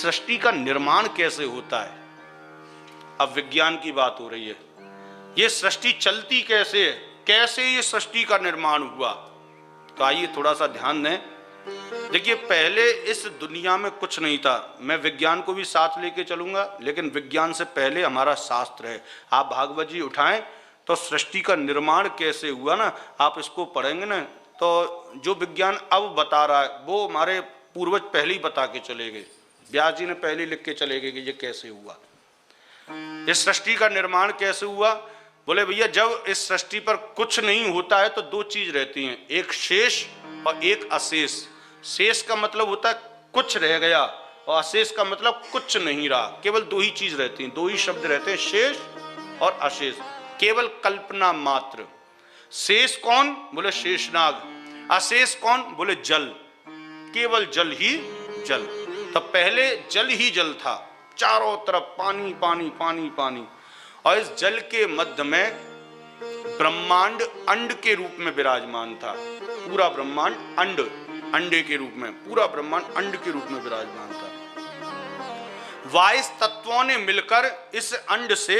सृष्टि का निर्माण कैसे होता है। अब विज्ञान की बात हो रही है, ये सृष्टि चलती कैसे है, कैसे ये सृष्टि का निर्माण हुआ। तो आइए थोड़ा सा ध्यान दें। देखिए, पहले इस दुनिया में कुछ नहीं था। मैं विज्ञान को भी साथ लेके चलूंगा, लेकिन विज्ञान से पहले हमारा शास्त्र है। आप भागवत जी उठाएं तो सृष्टि का निर्माण कैसे हुआ ना, आप इसको पढ़ेंगे ना, तो जो विज्ञान अब बता रहा है वो हमारे पूर्वज पहले ही बता के चले गए। व्यास जी ने पहले लिख के चले गए कि ये कैसे हुआ, इस सृष्टि का निर्माण कैसे हुआ। बोले भैया, जब इस सृष्टि पर कुछ नहीं होता है तो दो चीज रहती हैं, एक शेष और एक अशेष। शेष का मतलब होता है कुछ रह गया, और अशेष का मतलब कुछ नहीं रहा। केवल दो ही चीज रहती हैं, दो ही शब्द रहते हैं, शेष और अशेष। केवल कल्पना मात्र। शेष कौन? बोले शेषनाग। अशेष कौन? बोले जल। केवल जल ही जल। तो पहले जल ही जल था, चारों तरफ पानी पानी पानी पानी, और इस जल के मध्य में ब्रह्मांड अंड के रूप में विराजमान था। पूरा ब्रह्मांड अंड, अंडे के रूप में, पूरा ब्रह्मांड अंड के रूप में विराजमान था। वाइस तत्वों ने मिलकर इस अंड से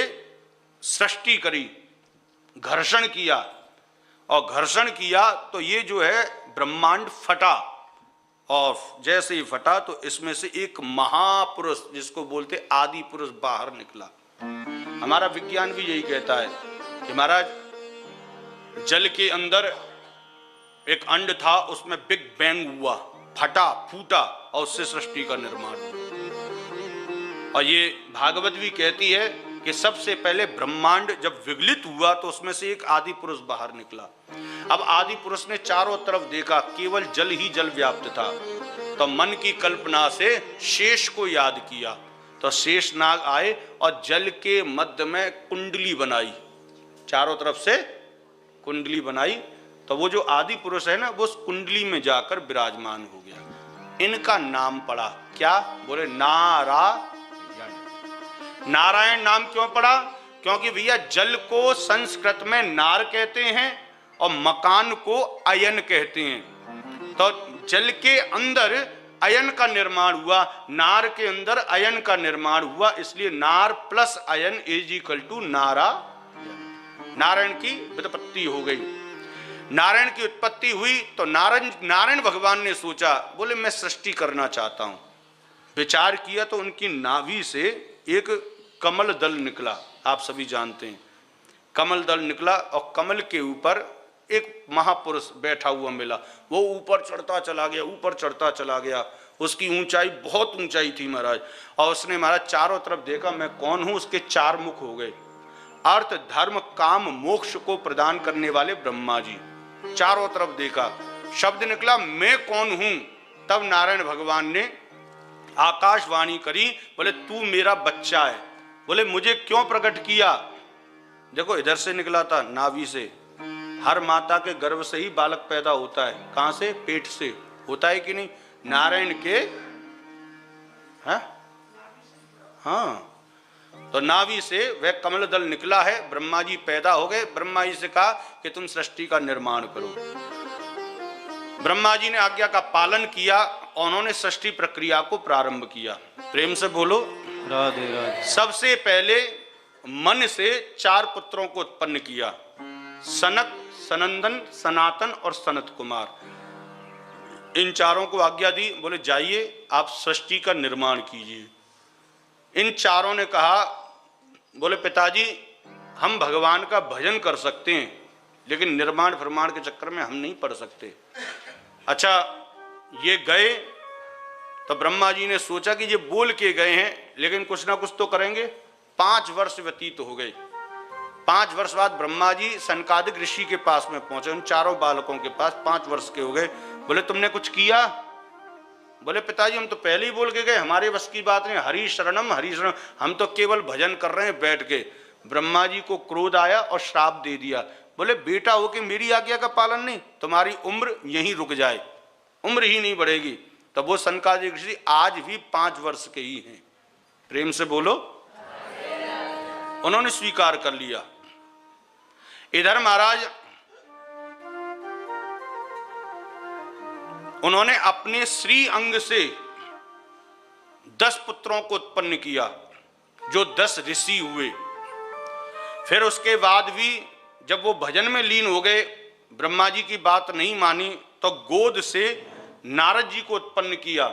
सृष्टि करी, घर्षण किया, और घर्षण किया तो ये जो है ब्रह्मांड फटा, और जैसे ही फटा तो इसमें से एक महापुरुष, जिसको बोलते आदि पुरुष, बाहर निकला। हमारा विज्ञान भी यही कहता है कि महाराज, जल के अंदर एक अंड था, उसमें बिग बैंग हुआ, फटा फूटा, और उससे सृष्टि का निर्माण हुआ। और ये भागवत भी कहती है कि सबसे पहले ब्रह्मांड जब विगलित हुआ तो उसमें से एक आदि पुरुष बाहर निकला। अब आदि पुरुष ने चारों तरफ देखा, केवल जल ही जल व्याप्त था, तो मन की कल्पना से शेष को याद किया, तो शेष नाग आए और जल के मध्य में कुंडली बनाई, चारों तरफ से कुंडली बनाई। तो वो जो आदि पुरुष है ना, वो उस कुंडली में जाकर विराजमान हो गया। इनका नाम पड़ा क्या? बोले नारायण। नारायण नाम क्यों पड़ा? क्योंकि भैया जल को संस्कृत में नार कहते हैं और मकान को अयन कहते हैं। तो जल के अंदर अयन का निर्माण हुआ, नार के अंदर अयन का निर्माण हुआ, इसलिए नार प्लस अयन is equal to Narayan. Narayan की उत्पत्ति हो गई। नारायण की उत्पत्ति हुई तो नारायण भगवान ने सोचा, बोले मैं सृष्टि करना चाहता हूं। विचार किया तो उनकी नाभि से एक कमल दल निकला। आप सभी जानते हैं कमल दल निकला, और कमल के ऊपर एक महापुरुष बैठा हुआ मिला। वो ऊपर चढ़ता चला गया, ऊपर चढ़ता चला गया। उसकी ऊंचाई बहुत ऊंचाई थी महाराज, और उसने महाराज चारों तरफ देखा, मैं कौन हूं। उसके चार मुख हो गए, अर्थ धर्म काम मोक्ष को प्रदान करने वाले ब्रह्मा जी। चारों तरफ देखा, शब्द निकला, मैं कौन हूं। तब नारायण भगवान ने आकाशवाणी करी, बोले तू मेरा बच्चा है। बोले मुझे क्यों प्रकट किया? देखो इधर से निकला था, नाभि से। हर माता के गर्भ से ही बालक पैदा होता है। कहां से? पेट से होता है कि नहीं? नारायण के हाँ, तो नाभि से वह कमल दल निकला है। ब्रह्मा जी पैदा हो गए। ब्रह्मा जी से कहा कि तुम सृष्टि का निर्माण करो। ब्रह्मा जी ने आज्ञा का पालन किया, उन्होंने सृष्टि प्रक्रिया को प्रारंभ किया। प्रेम से बोलो राधे राधे। सबसे पहले मन से चार पुत्रों को उत्पन्न किया, सनक, सनंदन, सनातन और सनत कुमार। इन चारों को आज्ञा दी, बोले जाइए आप सृष्टि का निर्माण कीजिए। इन चारों ने कहा, बोले पिताजी हम भगवान का भजन कर सकते हैं, लेकिन निर्माण प्रमाण के चक्कर में हम नहीं पढ़ सकते। अच्छा, ये गए तो ब्रह्मा जी ने सोचा कि ये बोल के गए हैं, लेकिन कुछ ना कुछ तो करेंगे। 5 वर्ष व्यतीत हो गए। 5 वर्ष बाद ब्रह्मा जी सनकादिक ऋषि के पास में पहुंचे, उन चारों बालकों के पास। 5 वर्ष के हो गए। बोले तुमने कुछ किया? बोले पिताजी हम तो पहले ही बोल के गए, हमारे बस की बात नहीं। हरि शरणम हरि शरणम, हम तो केवल भजन कर रहे हैं बैठ के। ब्रह्मा जी को क्रोध आया और श्राप दे दिया। बोले बेटा हो के मेरी आज्ञा का पालन नहीं, तुम्हारी उम्र यहीं रुक जाए, उम्र ही नहीं बढ़ेगी। तब वो सनकादिक ऋषि आज भी 5 वर्ष के ही हैं। प्रेम से बोलो। उन्होंने स्वीकार कर लिया। इधर महाराज उन्होंने अपने श्री अंग से 10 पुत्रों को उत्पन्न किया, जो 10 ऋषि हुए। फिर उसके बाद भी जब वो भजन में लीन हो गए, ब्रह्मा जी की बात नहीं मानी, तो गोद से नारद जी को उत्पन्न किया।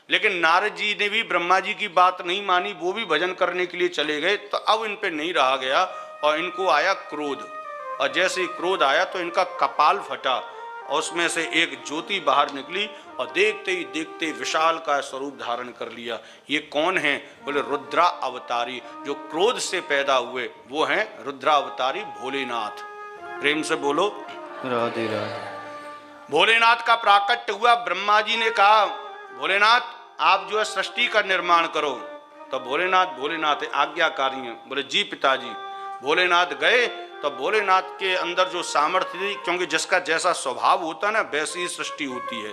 लेकिन नारद जी ने भी ब्रह्मा जी की बात नहीं मानी, वो भी भजन करने के लिए चले गए। तो अब इन पे नहीं रहा गया और इनको आया क्रोध, और जैसे ही क्रोध आया तो इनका कपाल फटा और उसमें से एक ज्योति बाहर निकली और देखते ही देखते विशाल का स्वरूप धारण कर लिया। ये कौन है? बोले रुद्रा अवतारी। जो क्रोध से पैदा हुए वो हैं रुद्रा अवतारी भोलेनाथ। प्रेम से बोलो राधे राधे। भोलेनाथ का प्राकट्य हुआ। ब्रह्मा जी ने कहा भोलेनाथ आप जो है सृष्टि का निर्माण करो। तो भोलेनाथ आज्ञाकारी हैं। बोले जी पिताजी। भोलेनाथ गए तो भोलेनाथ के अंदर जो सामर्थ्य थी, क्योंकि जिसका जैसा स्वभाव होता है ना वैसी ही सृष्टि होती है,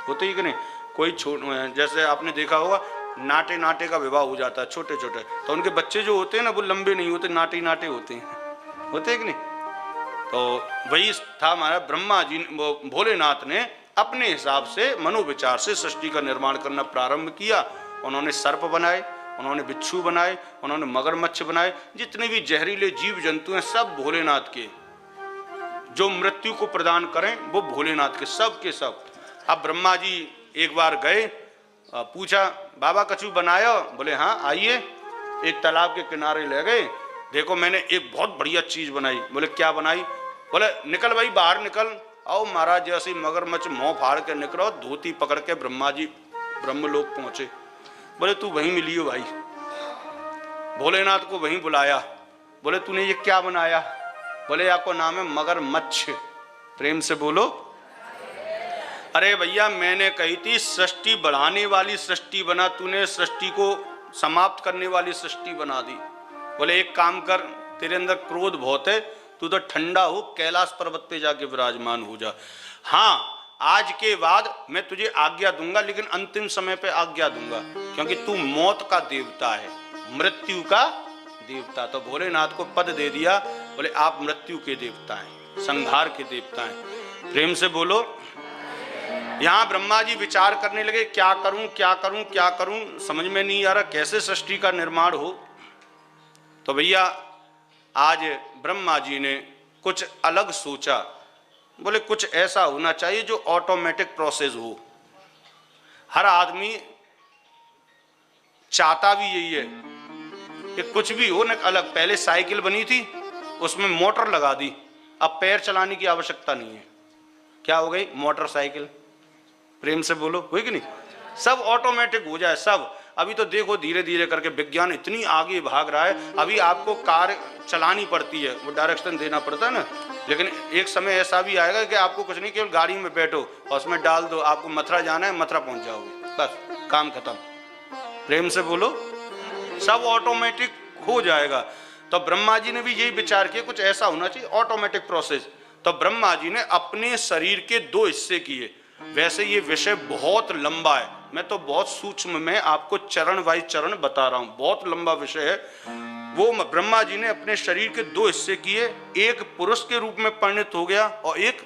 होती है कि नहीं? कोई जैसे आपने देखा होगा नाटे नाटे का विवाह हो जाता है, छोटे छोटे, तो उनके बच्चे जो होते हैं ना वो लंबे नहीं होते, नाटे नाटे होते हैं, होते हैं कि नहीं? तो वही था हमारा ब्रह्मा जी, भोलेनाथ ने अपने हिसाब से मनोविचार से सृष्टि का निर्माण करना प्रारंभ किया। उन्होंने सर्प बनाए, उन्होंने बिच्छू बनाए, उन्होंने मगरमच्छ बनाए, जितने भी जहरीले जीव जंतु हैं सब भोलेनाथ के, जो मृत्यु को प्रदान करें वो भोलेनाथ के, सब के सब। अब ब्रह्मा जी एक बार गए, पूछा बाबा कछु बनाया? बोले हाँ आइए। एक तालाब के किनारे ले गए, देखो मैंने एक बहुत बढ़िया चीज बनाई। बोले क्या बनाई? बोले निकल भाई बाहर निकल। आओ महाराज जैसे मगरमच्छ मुंह फाड़ के निकलो, धोती पकड़ के ब्रह्मा जी ब्रह्मलोक पहुंचे। बोले तू वहीं मिलियो भाई। भोलेनाथ को वहीं बुलाया। बोले तूने ये क्या बनाया? बोले आपको नाम है मगरमच्छ। प्रेम से बोलो। अरे भैया मैंने कही थी सृष्टि बढ़ाने वाली सृष्टि बना, तूने सृष्टि को समाप्त करने वाली सृष्टि बना दी। बोले एक काम कर, तेरे अंदर क्रोध बहुत है, तू तो ठंडा हो, कैलाश पर्वत पे जाके विराजमान हो जा। हाँ आज के बाद मैं तुझे आज्ञा दूंगा, लेकिन अंतिम समय पे आज्ञा दूंगा, क्योंकि तू मौत का देवता है, मृत्यु का देवता। तो भोलेनाथ को पद दे दिया। बोले आप मृत्यु के देवता हैं, संहार के देवता हैं। प्रेम से बोलो। यहाँ ब्रह्मा जी विचार करने लगे क्या करूं क्या करूं क्या करूं, समझ में नहीं आ रहा कैसे सृष्टि का निर्माण हो। तो भैया आज ब्रह्मा जी ने कुछ अलग सोचा। बोले कुछ ऐसा होना चाहिए जो ऑटोमेटिक प्रोसेस हो। हर आदमी चाहता भी यही है कि कुछ भी हो ना अलग। पहले साइकिल बनी थी, उसमें मोटर लगा दी, अब पैर चलाने की आवश्यकता नहीं है, क्या हो गई? मोटरसाइकिल। प्रेम से बोलो, हुई कि नहीं? सब ऑटोमेटिक हो जाए सब। अभी तो देखो धीरे धीरे करके विज्ञान इतनी आगे भाग रहा है। अभी आपको कार चलानी पड़ती है, वो डायरेक्शन देना पड़ता है ना, लेकिन एक समय ऐसा भी आएगा कि आपको कुछ नहीं, केवल गाड़ी में बैठो और उसमें डाल दो, आपको मथुरा जाना है, मथुरा पहुंच जाओगे, बस काम खत्म। प्रेम से बोलो। सब ऑटोमेटिक हो जाएगा। तो ब्रह्मा जी ने भी यही विचार किया कुछ ऐसा होना चाहिए ऑटोमेटिक प्रोसेस। तो ब्रह्मा जी ने अपने शरीर के 2 हिस्से किए। वैसे ये विषय बहुत लंबा है, मैं तो बहुत सूक्ष्म में आपको चरण वाइज चरण बता रहा हूं, बहुत लंबा विषय है। वो ब्रह्मा जी ने अपने शरीर के 2 हिस्से किए, एक पुरुष के रूप में परिणत हो गया और एक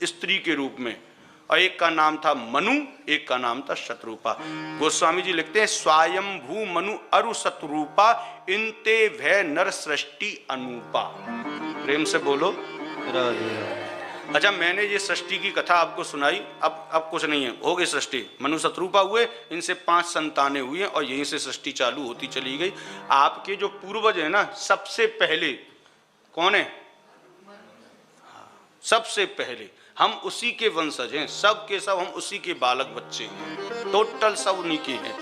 स्त्री के रूप में, और एक का नाम था मनु, एक का नाम था शतरूपा। गोस्वामी जी लिखते हैं स्वयंभू मनु अरु शतरूपा इनते भय नर सृष्टि अनूपा। प्रेम से बोलो राधे। अच्छा मैंने ये सृष्टि की कथा आपको सुनाई, अब कुछ नहीं है, हो गई सृष्टि। मनु शतरूपा हुए, इनसे 5 संतानें हुई और यहीं से सृष्टि चालू होती चली गई। आपके जो पूर्वज है ना, सबसे पहले कौन है? सबसे पहले हम उसी के वंशज हैं, सब के सब हम उसी के बालक बच्चे हैं, टोटल सब उन्हीं के हैं।